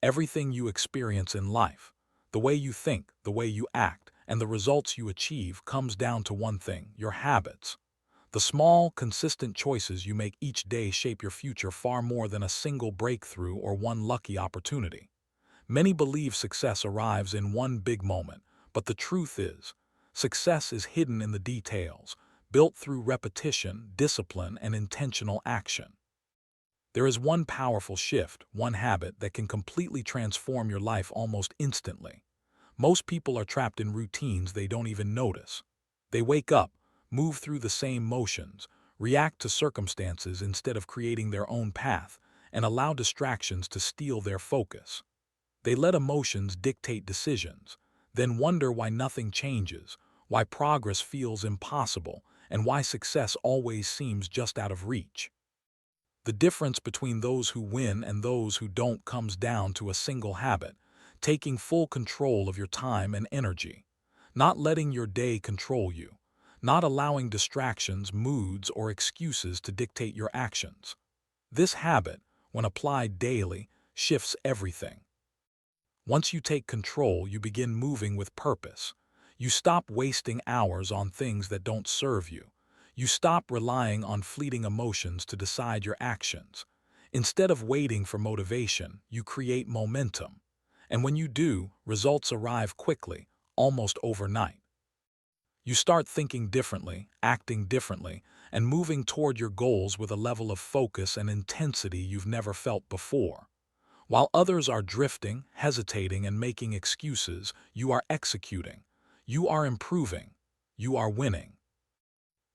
Everything you experience in life, the way you think, the way you act, and the results you achieve comes down to one thing: your habits. The small, consistent choices you make each day shape your future far more than a single breakthrough or one lucky opportunity. Many believe success arrives in one big moment, but the truth is, success is hidden in the details, built through repetition, discipline, and intentional action. There is one powerful shift, one habit that can completely transform your life almost instantly. Most people are trapped in routines they don't even notice. They wake up, move through the same motions, react to circumstances instead of creating their own path, and allow distractions to steal their focus. They let emotions dictate decisions, then wonder why nothing changes, why progress feels impossible, and why success always seems just out of reach. The difference between those who win and those who don't comes down to a single habit: taking full control of your time and energy, not letting your day control you, not allowing distractions, moods, or excuses to dictate your actions. This habit, when applied daily, shifts everything. Once you take control, you begin moving with purpose. You stop wasting hours on things that don't serve you. You stop relying on fleeting emotions to decide your actions. Instead of waiting for motivation, you create momentum. And when you do, results arrive quickly, almost overnight. You start thinking differently, acting differently, and moving toward your goals with a level of focus and intensity you've never felt before. While others are drifting, hesitating, and making excuses, you are executing. You are improving. You are winning.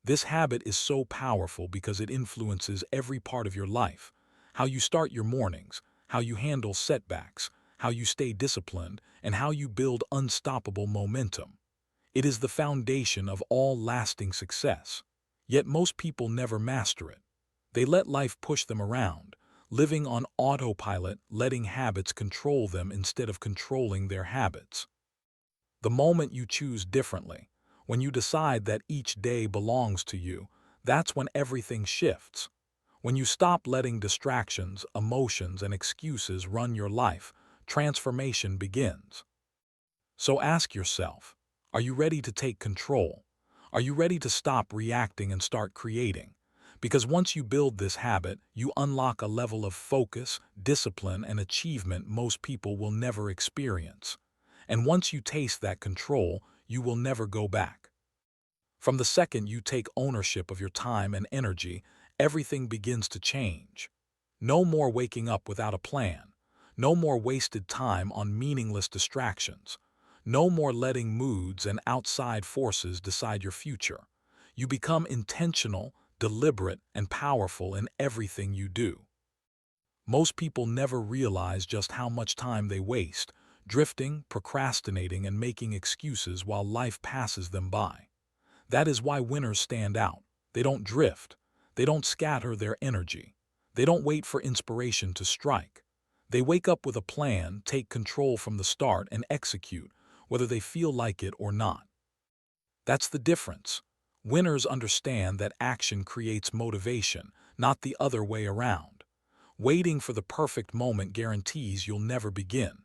This habit is so powerful because it influences every part of your life: how you start your mornings, how you handle setbacks, how you stay disciplined, and how you build unstoppable momentum. It is the foundation of all lasting success. Yet most people never master it. They let life push them around, living on autopilot, letting habits control them instead of controlling their habits. The moment you choose differently, when you decide that each day belongs to you, that's when everything shifts. When you stop letting distractions, emotions, and excuses run your life, transformation begins. So ask yourself, are you ready to take control? Are you ready to stop reacting and start creating? Because once you build this habit, you unlock a level of focus, discipline, and achievement most people will never experience. And once you taste that control, you will never go back. From the second you take ownership of your time and energy, everything begins to change. No more waking up without a plan. No more wasted time on meaningless distractions. No more letting moods and outside forces decide your future. You become intentional, deliberate, and powerful in everything you do. Most people never realize just how much time they waste, drifting, procrastinating, and making excuses while life passes them by. That is why winners stand out. They don't drift. They don't scatter their energy. They don't wait for inspiration to strike. They wake up with a plan, take control from the start, and execute, whether they feel like it or not. That's the difference. Winners understand that action creates motivation, not the other way around. Waiting for the perfect moment guarantees you'll never begin.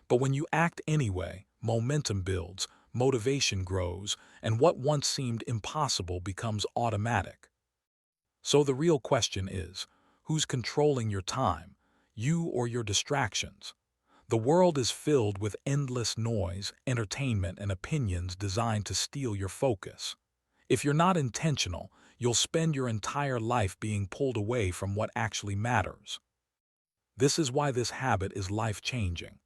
But when you act anyway, momentum builds, motivation grows, and what once seemed impossible becomes automatic. So the real question is, who's controlling your time, you or your distractions? The world is filled with endless noise, entertainment, and opinions designed to steal your focus. If you're not intentional, you'll spend your entire life being pulled away from what actually matters. This is why this habit is life-changing.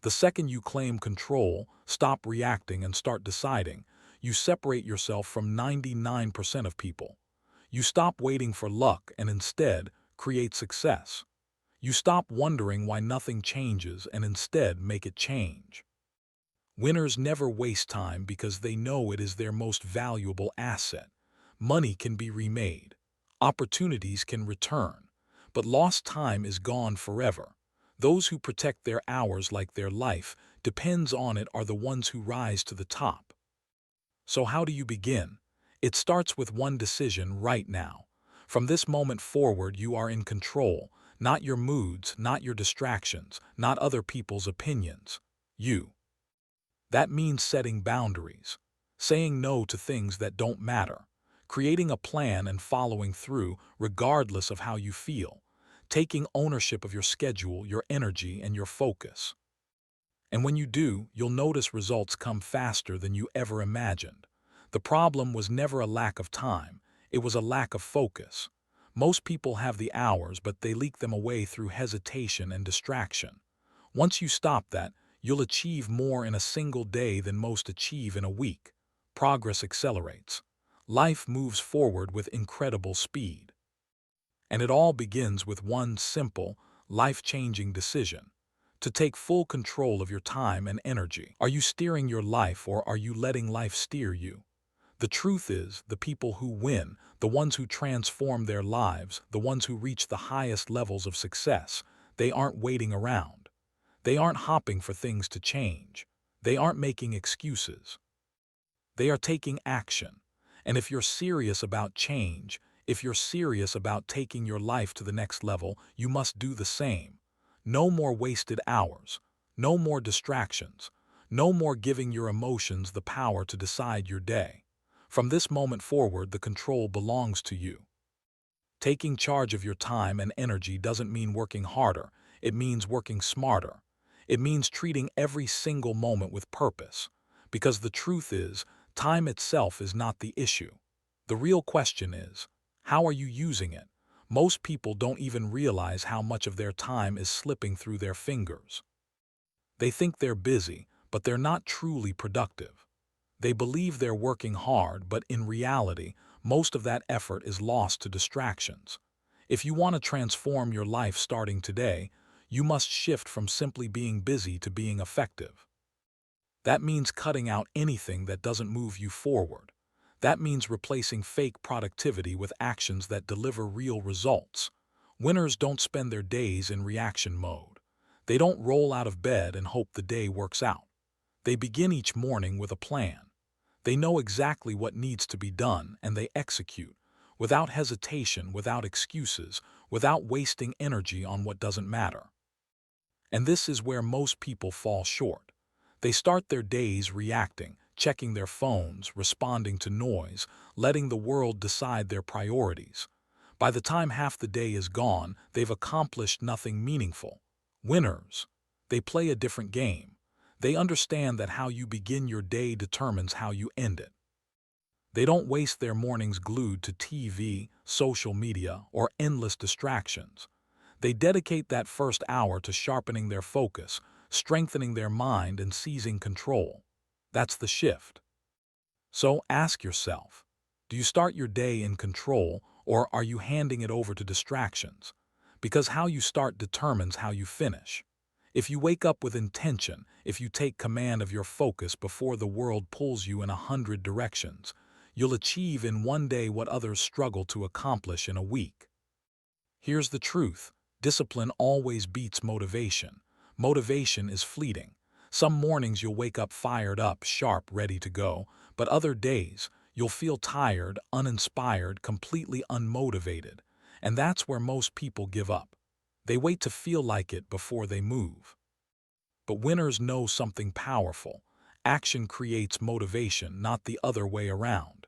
The second you claim control, stop reacting, and start deciding, you separate yourself from 99% of people. You stop waiting for luck and instead create success. You stop wondering why nothing changes and instead make it change. Winners never waste time because they know it is their most valuable asset. Money can be remade. Opportunities can return. But lost time is gone forever. Those who protect their hours like their life depends on it are the ones who rise to the top. So how do you begin? It starts with one decision right now. From this moment forward, you are in control, Not your moods, not your distractions, not other people's opinions. You. That means setting boundaries, saying no to things that don't matter, creating a plan and following through regardless of how you feel, taking ownership of your schedule, your energy, and your focus. And when you do, you'll notice results come faster than you ever imagined. The problem was never a lack of time, it was a lack of focus. Most people have the hours, but they leak them away through hesitation and distraction. Once you stop that, you'll achieve more in a single day than most achieve in a week. Progress accelerates. Life moves forward with incredible speed. And it all begins with one simple, life-changing decision: to take full control of your time and energy. Are you steering your life, or are you letting life steer you? The truth is, the people who win, the ones who transform their lives, the ones who reach the highest levels of success, they aren't waiting around. They aren't hopping for things to change. They aren't making excuses. They are taking action. And if you're serious about change, if you're serious about taking your life to the next level, you must do the same. No more wasted hours. No more distractions. No more giving your emotions the power to decide your day. From this moment forward, the control belongs to you. Taking charge of your time and energy doesn't mean working harder. It means working smarter. It means treating every single moment with purpose. Because the truth is, time itself is not the issue. The real question is, how are you using it? Most people don't even realize how much of their time is slipping through their fingers. They think they're busy, but they're not truly productive. They believe they're working hard, but in reality, most of that effort is lost to distractions. If you want to transform your life starting today, you must shift from simply being busy to being effective. That means cutting out anything that doesn't move you forward. That means replacing fake productivity with actions that deliver real results. Winners don't spend their days in reaction mode. They don't roll out of bed and hope the day works out. They begin each morning with a plan. They know exactly what needs to be done, and they execute, without hesitation, without excuses, without wasting energy on what doesn't matter. And this is where most people fall short. They start their days reacting, checking their phones, responding to noise, letting the world decide their priorities. By the time half the day is gone, they've accomplished nothing meaningful. Winners, they play a different game. They understand that how you begin your day determines how you end it. They don't waste their mornings glued to TV, social media, or endless distractions. They dedicate that first hour to sharpening their focus, strengthening their mind, and seizing control. That's the shift. So ask yourself, do you start your day in control, or are you handing it over to distractions? Because how you start determines how you finish. If you wake up with intention, if you take command of your focus before the world pulls you in 100 directions, you'll achieve in one day what others struggle to accomplish in a week. Here's the truth: discipline always beats motivation. Motivation is fleeting. Some mornings you'll wake up fired up, sharp, ready to go, but other days you'll feel tired, uninspired, completely unmotivated. And that's where most people give up. They wait to feel like it before they move. But winners know something powerful. Action creates motivation, not the other way around.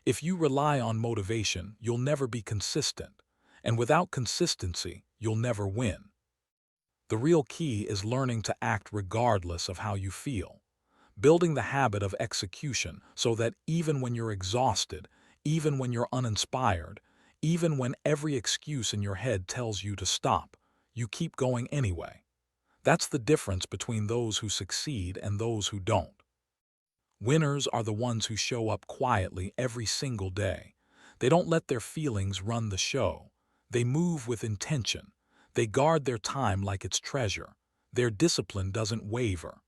If you rely on motivation, you'll never be consistent. And without consistency, you'll never win. The real key is learning to act regardless of how you feel. Building the habit of execution so that even when you're exhausted, even when you're uninspired, even when every excuse in your head tells you to stop, you keep going anyway. That's the difference between those who succeed and those who don't. Winners are the ones who show up quietly every single day. They don't let their feelings run the show. They move with intention. They guard their time like it's treasure. Their discipline doesn't waver.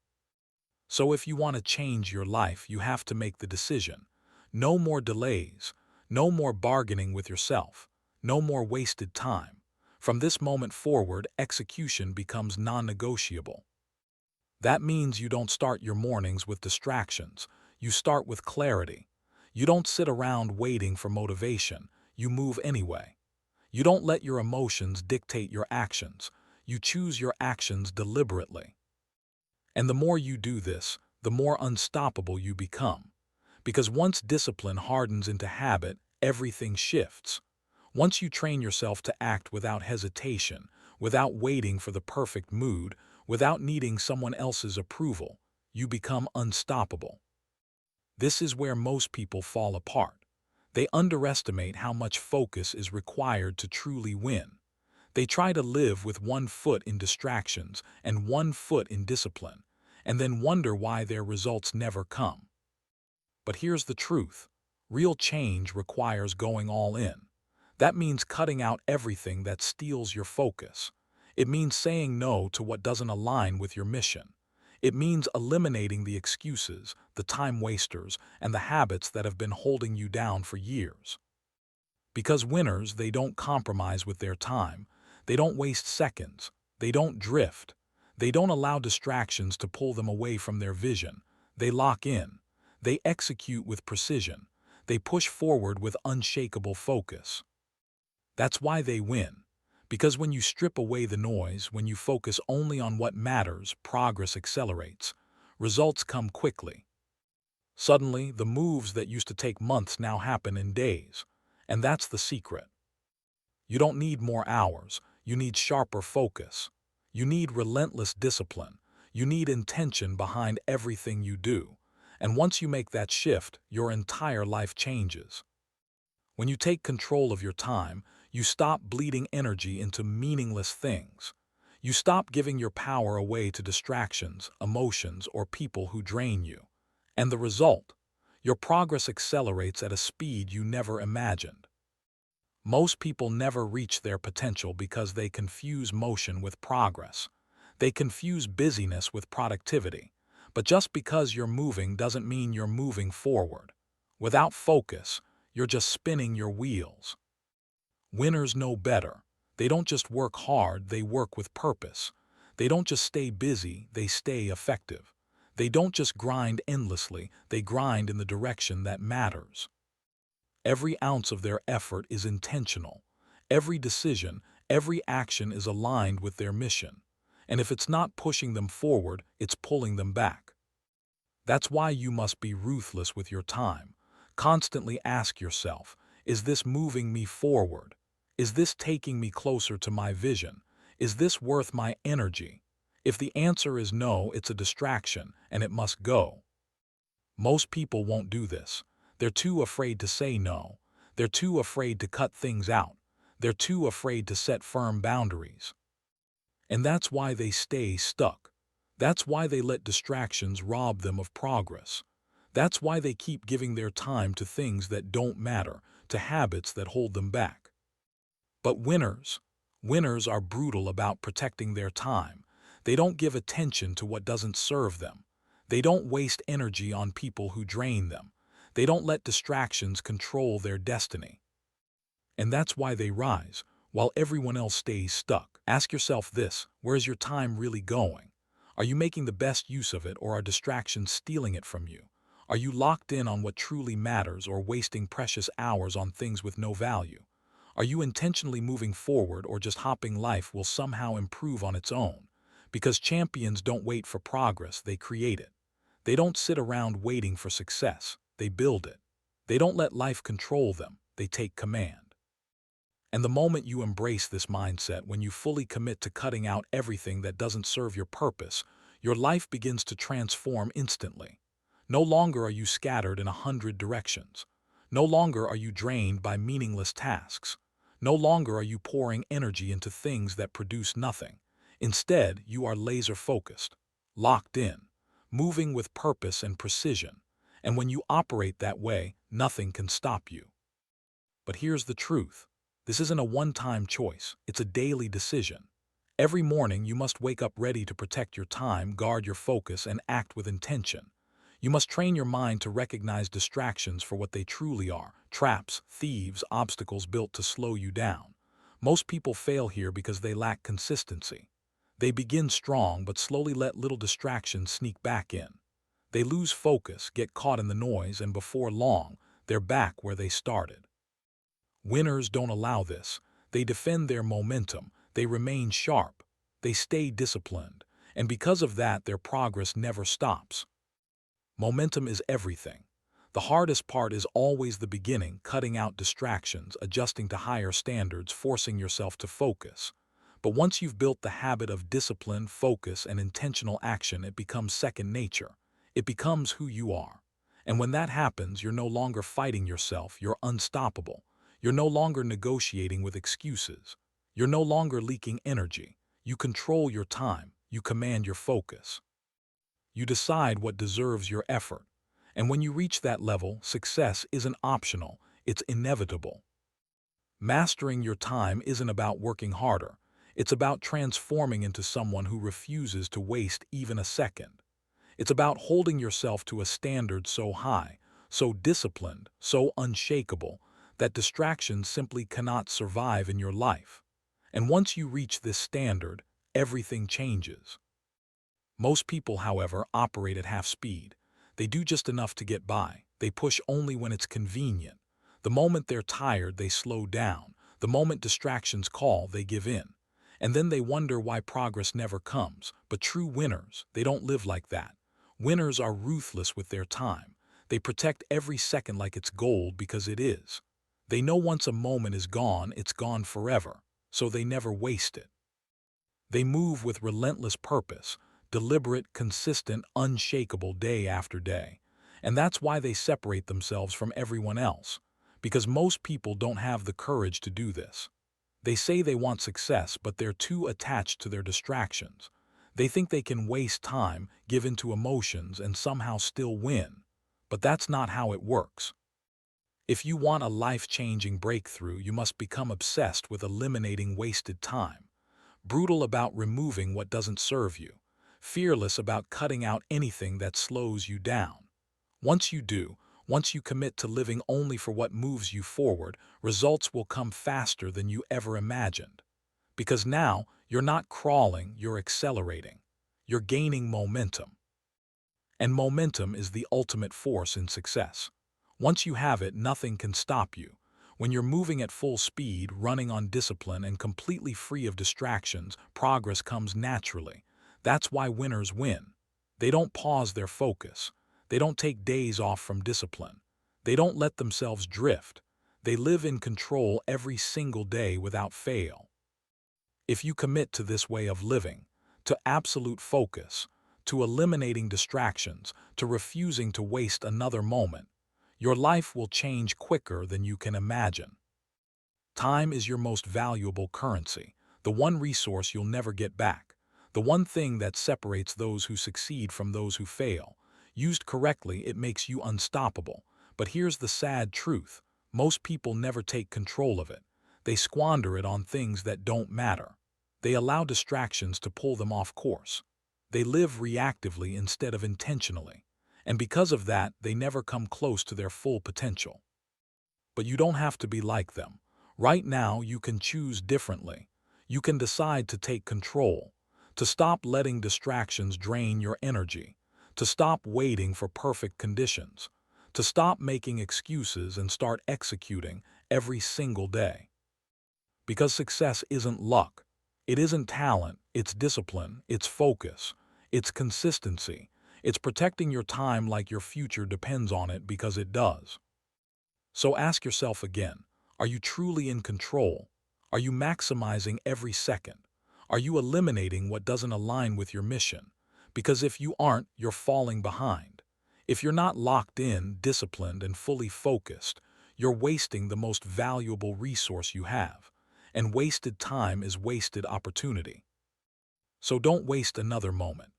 So if you want to change your life, you have to make the decision. No more delays. No more bargaining with yourself. No more wasted time. From this moment forward, execution becomes non-negotiable. That means you don't start your mornings with distractions. You start with clarity. You don't sit around waiting for motivation. You move anyway. You don't let your emotions dictate your actions. You choose your actions deliberately. And the more you do this, the more unstoppable you become. Because once discipline hardens into habit, everything shifts. Once you train yourself to act without hesitation, without waiting for the perfect mood, without needing someone else's approval, you become unstoppable. This is where most people fall apart. They underestimate how much focus is required to truly win. They try to live with one foot in distractions and one foot in discipline, and then wonder why their results never come. But here's the truth. Real change requires going all in. That means cutting out everything that steals your focus. It means saying no to what doesn't align with your mission. It means eliminating the excuses, the time wasters, and the habits that have been holding you down for years. Because winners, they don't compromise with their time. They don't waste seconds. They don't drift. They don't allow distractions to pull them away from their vision. They lock in. They execute with precision. They push forward with unshakable focus. That's why they win. Because when you strip away the noise, when you focus only on what matters, progress accelerates. Results come quickly. Suddenly, the moves that used to take months now happen in days. And that's the secret. You don't need more hours. You need sharper focus. You need relentless discipline. You need intention behind everything you do. And once you make that shift, your entire life changes. When you take control of your time, you stop bleeding energy into meaningless things. You stop giving your power away to distractions, emotions, or people who drain you. And the result? Your progress accelerates at a speed you never imagined. Most people never reach their potential because they confuse motion with progress. They confuse busyness with productivity. But just because you're moving doesn't mean you're moving forward. Without focus, you're just spinning your wheels. Winners know better. They don't just work hard, they work with purpose. They don't just stay busy, they stay effective. They don't just grind endlessly, they grind in the direction that matters. Every ounce of their effort is intentional. Every decision, every action is aligned with their mission. And if it's not pushing them forward, it's pulling them back. That's why you must be ruthless with your time. Constantly ask yourself, is this moving me forward? Is this taking me closer to my vision? Is this worth my energy? If the answer is no, it's a distraction, and it must go. Most people won't do this. They're too afraid to say no. They're too afraid to cut things out. They're too afraid to set firm boundaries. And that's why they stay stuck. That's why they let distractions rob them of progress. That's why they keep giving their time to things that don't matter, to habits that hold them back. But winners are brutal about protecting their time. They don't give attention to what doesn't serve them. They don't waste energy on people who drain them. They don't let distractions control their destiny. And that's why they rise, while everyone else stays stuck. Ask yourself this: where's your time really going? Are you making the best use of it, or are distractions stealing it from you? Are you locked in on what truly matters, or wasting precious hours on things with no value? Are you intentionally moving forward, or just hoping life will somehow improve on its own? Because champions don't wait for progress, they create it. They don't sit around waiting for success, they build it. They don't let life control them, they take command. And the moment you embrace this mindset, when you fully commit to cutting out everything that doesn't serve your purpose, your life begins to transform instantly. No longer are you scattered in 100 directions. No longer are you drained by meaningless tasks. No longer are you pouring energy into things that produce nothing. Instead, you are laser-focused, locked in, moving with purpose and precision. And when you operate that way, nothing can stop you. But here's the truth. This isn't a one-time choice, it's a daily decision. Every morning you must wake up ready to protect your time, guard your focus, and act with intention. You must train your mind to recognize distractions for what they truly are: traps, thieves, obstacles built to slow you down. Most people fail here because they lack consistency. They begin strong but slowly let little distractions sneak back in. They lose focus, get caught in the noise, and before long, they're back where they started. Winners don't allow this. They defend their momentum, they remain sharp, they stay disciplined, and because of that their progress never stops. Momentum is everything. The hardest part is always the beginning, cutting out distractions, adjusting to higher standards, forcing yourself to focus. But once you've built the habit of discipline, focus, and intentional action, it becomes second nature. It becomes who you are. And when that happens, you're no longer fighting yourself, you're unstoppable. You're no longer negotiating with excuses. You're no longer leaking energy. You control your time. You command your focus. You decide what deserves your effort. And when you reach that level, success isn't optional, it's inevitable. Mastering your time isn't about working harder. It's about transforming into someone who refuses to waste even a second. It's about holding yourself to a standard so high, so disciplined, so unshakable, that distractions simply cannot survive in your life. And once you reach this standard, everything changes. Most people, however, operate at half speed. They do just enough to get by. They push only when it's convenient. The moment they're tired, they slow down. The moment distractions call, they give in. And then they wonder why progress never comes. But true winners, they don't live like that. Winners are ruthless with their time. They protect every second like it's gold because it is. They know once a moment is gone, it's gone forever. So they never waste it. They move with relentless purpose, deliberate, consistent, unshakable day after day. And that's why they separate themselves from everyone else, because most people don't have the courage to do this. They say they want success, but they're too attached to their distractions. They think they can waste time, give in to emotions, and somehow still win. But that's not how it works. If you want a life-changing breakthrough, you must become obsessed with eliminating wasted time, brutal about removing what doesn't serve you, fearless about cutting out anything that slows you down. Once you do, once you commit to living only for what moves you forward, results will come faster than you ever imagined. Because now, you're not crawling, you're accelerating. You're gaining momentum. And momentum is the ultimate force in success. Once you have it, nothing can stop you. When you're moving at full speed, running on discipline, and completely free of distractions, progress comes naturally. That's why winners win. They don't pause their focus. They don't take days off from discipline. They don't let themselves drift. They live in control every single day without fail. If you commit to this way of living, to absolute focus, to eliminating distractions, to refusing to waste another moment, your life will change quicker than you can imagine. Time is your most valuable currency, the one resource you'll never get back, the one thing that separates those who succeed from those who fail. Used correctly, it makes you unstoppable. But here's the sad truth. Most people never take control of it. They squander it on things that don't matter. They allow distractions to pull them off course. They live reactively instead of intentionally. And because of that, they never come close to their full potential. But you don't have to be like them. Right now, you can choose differently. You can decide to take control, to stop letting distractions drain your energy, to stop waiting for perfect conditions, to stop making excuses and start executing every single day. Because success isn't luck. It isn't talent, it's discipline, it's focus, it's consistency. It's protecting your time like your future depends on it, because it does. So ask yourself again, are you truly in control? Are you maximizing every second? Are you eliminating what doesn't align with your mission? Because if you aren't, you're falling behind. If you're not locked in, disciplined, and fully focused, you're wasting the most valuable resource you have. And wasted time is wasted opportunity. So don't waste another moment.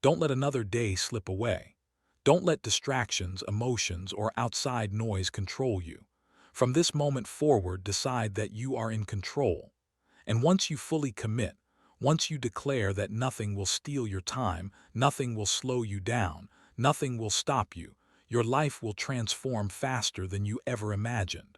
Don't let another day slip away. Don't let distractions, emotions, or outside noise control you. From this moment forward, decide that you are in control. And once you fully commit, once you declare that nothing will steal your time, nothing will slow you down, nothing will stop you, your life will transform faster than you ever imagined.